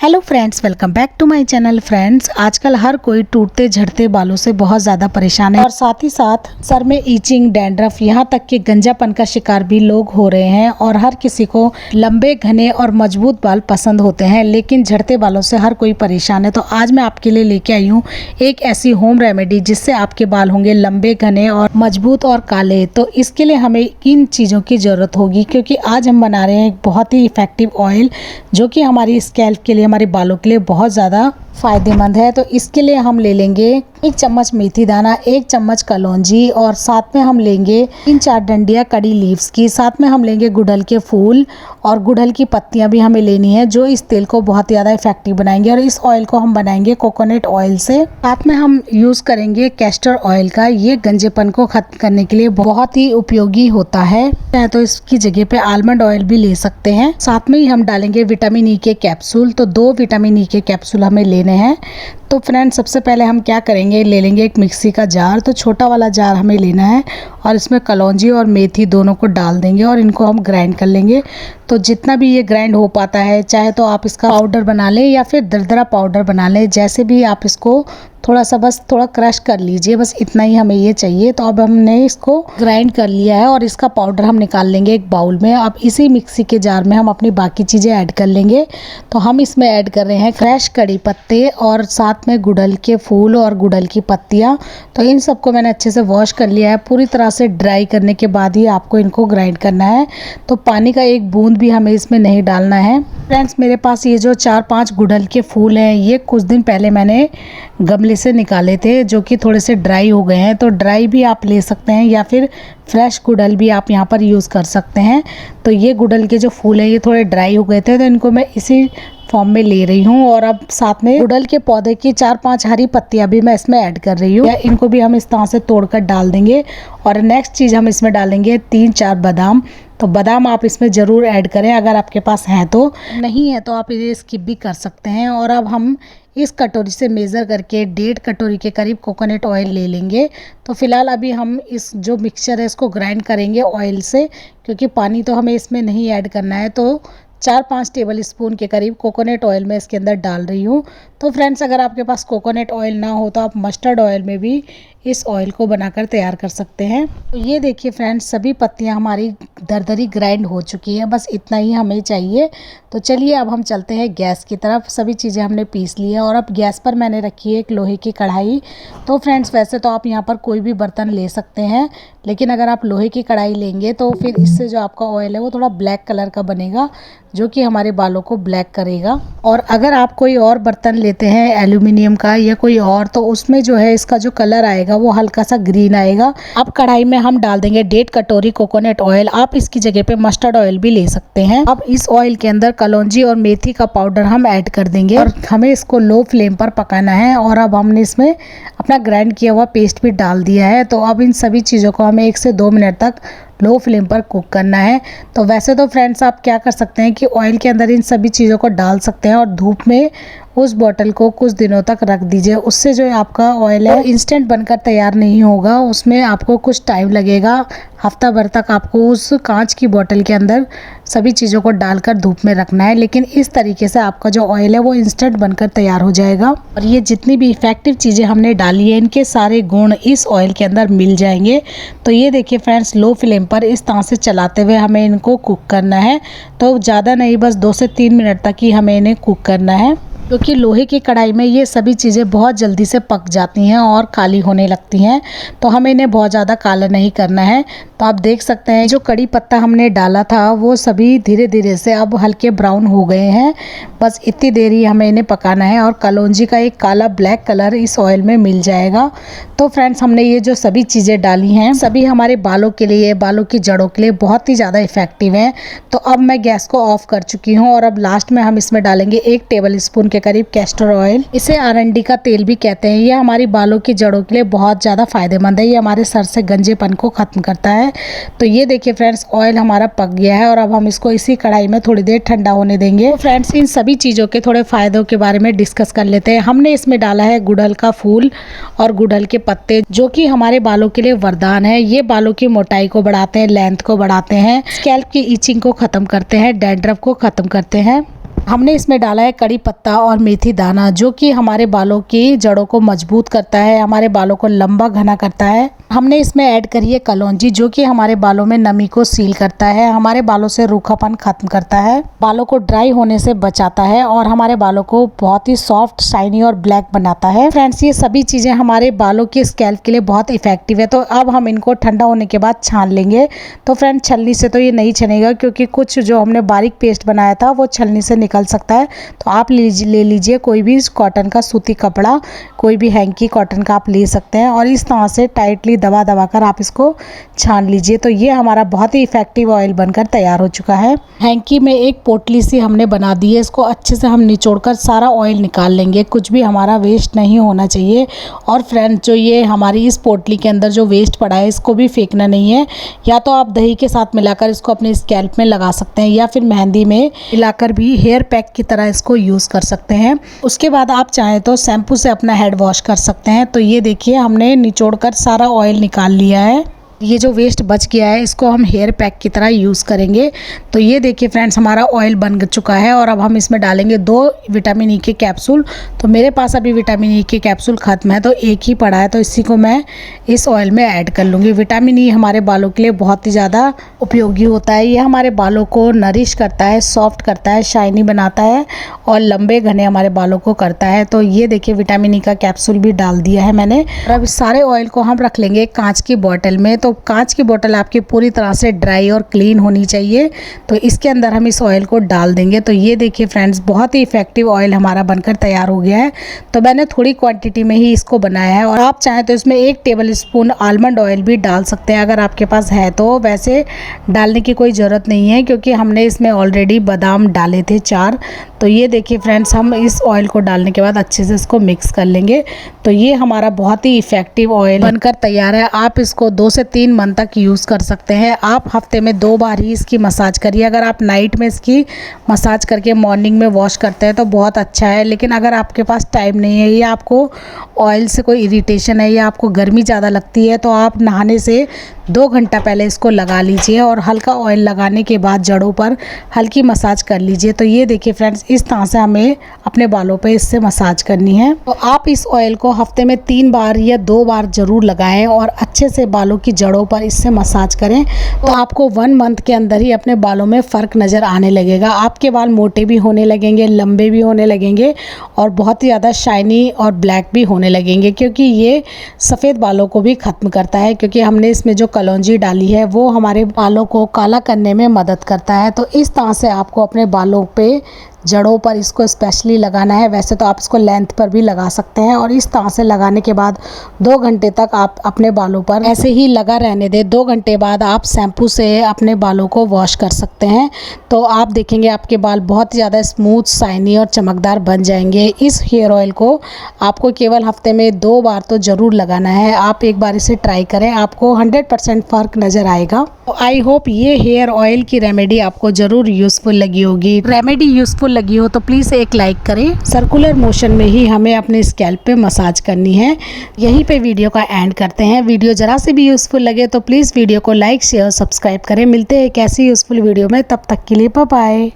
Hello friends, welcome back to my channel. Friends, आजकल हर कोई टूटते झड़ते बालों से बहुत ज़्यादा परेशान है और साथ ही साथ सर में ईचिंग, डैंड्रफ, यहाँ तक कि गंजापन का शिकार भी लोग हो रहे हैं। और हर किसी को लंबे, घने और मजबूत बाल पसंद होते हैं, लेकिन झड़ते बालों से हर कोई परेशान है। तो आज मैं आपके लिए लेके आई हूँ एक ऐसी होम रेमेडी जिससे आपके बाल होंगे लंबे, घने और मजबूत और काले। तो इसके लिए हमें इन चीज़ों की ज़रूरत होगी, क्योंकि आज हम बना रहे हैं एक बहुत ही इफेक्टिव ऑयल जो कि हमारी स्कैल्प के लिए, हमारे बालों के लिए बहुत ज़्यादा फ़ायदेमंद है। तो इसके लिए हम ले लेंगे 1 चम्मच मेथी दाना, 1 चम्मच कलौंजी और साथ में हम लेंगे 3-4 डंडियाँ कड़ी लीव्स की। साथ में हम लेंगे गुड़हल के फूल और गुड़हल की पत्तियां भी हमें लेनी है, जो इस तेल को बहुत ज़्यादा इफेक्टिव बनाएंगे। और इस ऑयल को हम बनाएंगे कोकोनट ऑयल से। साथ में हम यूज़ करेंगे कैस्टर ऑयल का। ये गंजेपन को खत्म करने के लिए बहुत ही उपयोगी होता है। तो इसकी जगह पे आलमंड ऑयल भी ले सकते हैं। साथ में ही हम डालेंगे विटामिन ई के कैप्सूल। तो 2 विटामिन ई के कैप्सूल हमें लेने हैं। तो फ्रेंड्स, सबसे पहले हम क्या करेंगे, ले लेंगे एक मिक्सी का जार। तो छोटा वाला जार हमें लेना है और इसमें कलौंजी और मेथी दोनों को डाल देंगे और इनको हम ग्राइंड कर लेंगे। तो जितना भी ये ग्राइंड हो पाता है, चाहे तो आप इसका पाउडर बना लें या फिर दरदरा पाउडर बना लें, जैसे भी आप इसको थोड़ा सा बस थोड़ा क्रश कर लीजिए, बस इतना ही हमें ये चाहिए। तो अब हमने इसको ग्राइंड कर लिया है और इसका पाउडर हम निकाल लेंगे एक बाउल में। अब इसी मिक्सी के जार में हम अपनी बाकी चीज़ें ऐड कर लेंगे। तो हम इसमें ऐड कर रहे हैं फ्रेश कड़ी पत्ते और साथ में गुड़हल के फूल और गुड़हल की पत्तियाँ। तो इन सबको मैंने अच्छे से वॉश कर लिया है। पूरी तरह से ड्राई करने के बाद ही आपको इनको ग्राइंड करना है। तो पानी का एक बूंद भी हमें इसमें नहीं डालना है। फ्रेंड्स, मेरे पास ये जो 4-5 गुड़हल के फूल हैं, ये कुछ दिन पहले मैंने गमले से निकाले थे, जो कि थोड़े से ड्राई हो गए हैं। तो ड्राई भी आप ले सकते हैं या फिर फ्रेश गुड़हल भी आप यहाँ पर यूज़ कर सकते हैं। तो ये गुड़हल के जो फूल हैं ये थोड़े ड्राई हो गए थे, तो इनको मैं इसी फॉर्म में ले रही हूँ। और अब साथ में गुड़हल के पौधे की 4-5 हरी पत्तियां भी मैं इसमें ऐड कर रही हूँ। इनको भी हम इस तरह से तोड़कर डाल देंगे। और नेक्स्ट चीज़ हम इसमें डालेंगे 3-4 बादाम। तो बादाम आप इसमें ज़रूर ऐड करें, अगर आपके पास हैं तो। नहीं है तो आप इसे स्किप भी कर सकते हैं। और अब हम इस कटोरी से मेज़र करके 1.5 कटोरी के करीब कोकोनट ऑयल ले लेंगे। तो फिलहाल अभी हम इस जो मिक्सचर है इसको ग्राइंड करेंगे ऑयल से, क्योंकि पानी तो हमें इसमें नहीं ऐड करना है। तो 4-5 टेबल स्पून के करीब कोकोनट ऑयल मैं इसके अंदर डाल रही हूँ। तो फ्रेंड्स, अगर आपके पास कोकोनट ऑयल ना हो तो आप मस्टर्ड ऑयल में भी इस ऑयल को बनाकर तैयार कर सकते हैं। तो ये देखिए फ्रेंड्स, सभी पत्तियां हमारी दरदरी ग्राइंड हो चुकी हैं, बस इतना ही हमें चाहिए। तो चलिए अब हम चलते हैं गैस की तरफ। सभी चीज़ें हमने पीस ली है और अब गैस पर मैंने रखी है एक लोहे की कढ़ाई। तो फ्रेंड्स, वैसे तो आप यहाँ पर कोई भी बर्तन ले सकते हैं, लेकिन अगर आप लोहे की कढ़ाई लेंगे तो फिर इससे जो आपका ऑयल है वो थोड़ा ब्लैक कलर का बनेगा, जो कि हमारे बालों को ब्लैक करेगा। और अगर आप कोई और बर्तन लेते हैं एल्यूमिनियम का या कोई और, तो उसमें जो है इसका जो कलर आएगा वो हल्का सा ग्रीन आएगा। अब कढ़ाई में हम डाल देंगे 1.5 कटोरी कोकोनट ऑयल। आप इसकी जगह पे मस्टर्ड ऑयल भी ले सकते हैं। अब इस ऑयल के अंदर कलौंजी और मेथी का पाउडर हम ऐड कर देंगे और हमें इसको लो फ्लेम पर पकाना है। और अब हमने इसमें अपना ग्राइंड किया हुआ पेस्ट भी डाल दिया है। तो अब इन सभी चीज़ों को हमें 1 से 2 मिनट तक लो फ्लेम पर कुक करना है। तो वैसे तो फ्रेंड्स, आप क्या कर सकते हैं कि ऑयल के अंदर इन सभी चीज़ों को डाल सकते हैं और धूप में उस बॉटल को कुछ दिनों तक रख दीजिए। उससे जो आपका ऑयल है इंस्टेंट बनकर तैयार नहीं होगा, उसमें आपको कुछ टाइम लगेगा। हफ्ता भर तक आपको उस कांच की बॉटल के अंदर सभी चीज़ों को डालकर धूप में रखना है। लेकिन इस तरीके से आपका जो ऑयल है वो इंस्टेंट बनकर तैयार हो जाएगा। और ये जितनी भी इफेक्टिव चीज़ें हमने डाली है, इनके सारे गुण इस ऑयल के अंदर मिल जाएंगे। तो ये देखिए फ्रेंड्स, लो फ्लेम पर इस तरह से चलाते हुए हमें इनको कुक करना है। तो ज़्यादा नहीं, बस 2 से 3 मिनट तक ही हमें इन्हें कुक करना है, क्योंकि लोहे की कढ़ाई में ये सभी चीज़ें बहुत जल्दी से पक जाती हैं और काली होने लगती हैं। तो हमें इन्हें बहुत ज़्यादा काला नहीं करना है। तो आप देख सकते हैं जो कड़ी पत्ता हमने डाला था वो सभी धीरे धीरे से अब हल्के ब्राउन हो गए हैं। बस इतनी देर ही हमें इन्हें पकाना है और कलौंजी का एक काला ब्लैक कलर इस ऑयल में मिल जाएगा। तो फ्रेंड्स, हमने ये जो सभी चीज़ें डाली हैं सभी हमारे बालों के लिए, बालों की जड़ों के लिए बहुत ही ज़्यादा इफेक्टिव हैं। तो अब मैं गैस को ऑफ कर चुकी हूँ और अब लास्ट में हम इसमें डालेंगे 1 टेबल स्पून के करीब कैस्टर ऑयल। इसे आरंडी का तेल भी कहते हैं। ये हमारी बालों की जड़ों के लिए बहुत ज़्यादा फायदेमंद है। ये हमारे सर से गंजेपन को ख़त्म करता है। तो ये देखिए फ्रेंड्स, ऑयल हमारा पक गया है और अब हम इसको इसी कढ़ाई में थोड़ी देर ठंडा होने देंगे। तो फ्रेंड्स, इन सभी चीज़ों के थोड़े फ़ायदों के बारे में डिस्कस कर लेते हैं। हमने इसमें डाला है गुड़हल का फूल और गुड़हल के पत्ते, जो कि हमारे बालों के लिए वरदान है। ये बालों की मोटाई को बढ़ाते हैं, लेंथ को बढ़ाते हैं, स्कैल्प की ईचिंग को ख़त्म करते हैं, डैंड्रफ को ख़त्म करते हैं। हमने इसमें डाला है कड़ी पत्ता और मेथी दाना, जो कि हमारे बालों की जड़ों को मजबूत करता है, हमारे बालों को लंबा घना करता है। हमने इसमें ऐड करी है कलौंजी, जो कि हमारे बालों में नमी को सील करता है, हमारे बालों से रूखापन खत्म करता है, बालों को ड्राई होने से बचाता है और हमारे बालों को बहुत ही सॉफ्ट, शाइनी और ब्लैक बनाता है। फ्रेंड्स, ये सभी चीज़ें हमारे बालों के स्कैल्प के लिए बहुत इफेक्टिव है। तो अब हम इनको ठंडा होने के बाद छान लेंगे। तो फ्रेंड्स, छलनी से तो ये नहीं छनेगा, क्योंकि कुछ जो हमने बारीक पेस्ट बनाया था वो छलनी से निकल सकता है। तो आप ले लीजिए कोई भी कॉटन का सूती कपड़ा, कोई भी हैंकी कॉटन का आप ले सकते हैं और इस तरह से टाइटली दबा दबा कर आप इसको छान लीजिए। तो ये हमारा बहुत ही इफेक्टिव ऑयल बनकर तैयार हो चुका है। हैंकी में एक पोटली सी हमने बना दी है, इसको अच्छे से हम निचोड़कर सारा ऑयल निकाल लेंगे, कुछ भी हमारा वेस्ट नहीं होना चाहिए। और फ्रेंड्स, जो ये हमारी इस पोटली के अंदर जो वेस्ट पड़ा है इसको भी फेंकना नहीं है। या तो आप दही के साथ मिलाकर इसको अपने स्कैल्प में लगा सकते हैं या फिर मेहंदी में मिलाकर भी हेयर पैक की तरह इसको यूज़ कर सकते हैं। उसके बाद आप चाहें तो शैम्पू से अपना हेड वॉश कर सकते हैं। तो ये देखिए, हमने निचोड़कर सारा ऑयल निकाल लिया है। ये जो वेस्ट बच गया है इसको हम हेयर पैक की तरह यूज़ करेंगे। तो ये देखिए फ्रेंड्स, हमारा ऑयल बन चुका है और अब हम इसमें डालेंगे 2 विटामिन ई के कैप्सूल। तो मेरे पास अभी विटामिन ई के कैप्सूल ख़त्म है, तो एक ही पड़ा है, तो इसी को मैं इस ऑयल में ऐड कर लूँगी। विटामिन ई हमारे बालों के लिए बहुत ही ज़्यादा उपयोगी होता है। ये हमारे बालों को नरिश करता है, सॉफ्ट करता है, शाइनी बनाता है और लंबे घने हमारे बालों को करता है। तो ये देखिए, विटामिन ई का कैप्सूल भी डाल दिया है मैंने। और अब इस सारे ऑयल को हम रख लेंगे कांच की बॉटल में। तो कांच की बोतल आपकी पूरी तरह से ड्राई और क्लीन होनी चाहिए। तो इसके अंदर हम इस ऑयल को डाल देंगे। तो ये देखिए फ्रेंड्स, बहुत ही इफेक्टिव ऑयल हमारा बनकर तैयार हो गया है। तो मैंने थोड़ी क्वांटिटी में ही इसको बनाया है और आप चाहें तो इसमें 1 टेबल स्पून आलमंड ऑयल भी डाल सकते हैं अगर आपके पास है तो। वैसे डालने की कोई ज़रूरत नहीं है, क्योंकि हमने इसमें ऑलरेडी बादाम डाले थे 4। तो ये देखिए फ्रेंड्स, हम इस ऑयल को डालने के बाद अच्छे से इसको मिक्स कर लेंगे। तो ये हमारा बहुत ही इफेक्टिव ऑयल बनकर तैयार है। आप इसको 2 से 3 मंथ तक यूज़ कर सकते हैं। आप हफ्ते में 2 बार ही इसकी मसाज करिए। अगर आप नाइट में इसकी मसाज करके मॉर्निंग में वॉश करते हैं तो बहुत अच्छा है। लेकिन अगर आपके पास टाइम नहीं है या आपको ऑयल से कोई इरिटेशन है या आपको गर्मी ज़्यादा लगती है, तो आप नहाने से 2 घंटा पहले इसको लगा लीजिए और हल्का ऑयल लगाने के बाद जड़ों पर हल्की मसाज कर लीजिए। तो ये देखिए फ्रेंड्स, इस तरह से हमें अपने बालों पे इससे मसाज करनी है। तो आप इस ऑयल को हफ्ते में 3 बार या 2 बार ज़रूर लगाएं और अच्छे से बालों की जड़ों पर इससे मसाज करें। तो आपको 1 मंथ के अंदर ही अपने बालों में फ़र्क नज़र आने लगेगा। आपके बाल मोटे भी होने लगेंगे, लंबे भी होने लगेंगे और बहुत ही ज़्यादा शाइनी और ब्लैक भी होने लगेंगे, क्योंकि ये सफ़ेद बालों को भी ख़त्म करता है। क्योंकि हमने इसमें जो कलौंजी डाली है वो हमारे बालों को काला करने में मदद करता है। तो इस तरह से आपको अपने बालों पे जड़ों पर इसको स्पेशली लगाना है। वैसे तो आप इसको लेंथ पर भी लगा सकते हैं और इस तरह से लगाने के बाद 2 घंटे तक आप अपने बालों पर ऐसे ही लगा रहने दें। 2 घंटे बाद आप शैम्पू से अपने बालों को वॉश कर सकते हैं। तो आप देखेंगे आपके बाल बहुत ज़्यादा स्मूथ, शाइनी और चमकदार बन जाएंगे। इस हेयर ऑयल को आपको केवल हफ्ते में 2 बार तो ज़रूर लगाना है। आप एक बार इसे ट्राई करें, आपको 100% फ़र्क नज़र आएगा। आई होप ये हेयर ऑयल की रेमेडी आपको ज़रूर यूज़फुल लगी होगी। रेमेडी यूज़फुल लगी हो तो प्लीज़ एक लाइक करें। सर्कुलर मोशन में ही हमें अपने स्कैल्प पे मसाज करनी है। यहीं पे वीडियो का एंड करते हैं। वीडियो ज़रा से भी यूज़फुल लगे तो प्लीज़ वीडियो को लाइक, शेयर, सब्सक्राइब करें। मिलते हैं एक ऐसी यूज़फुल वीडियो में, तब तक के लिए बाय बाय।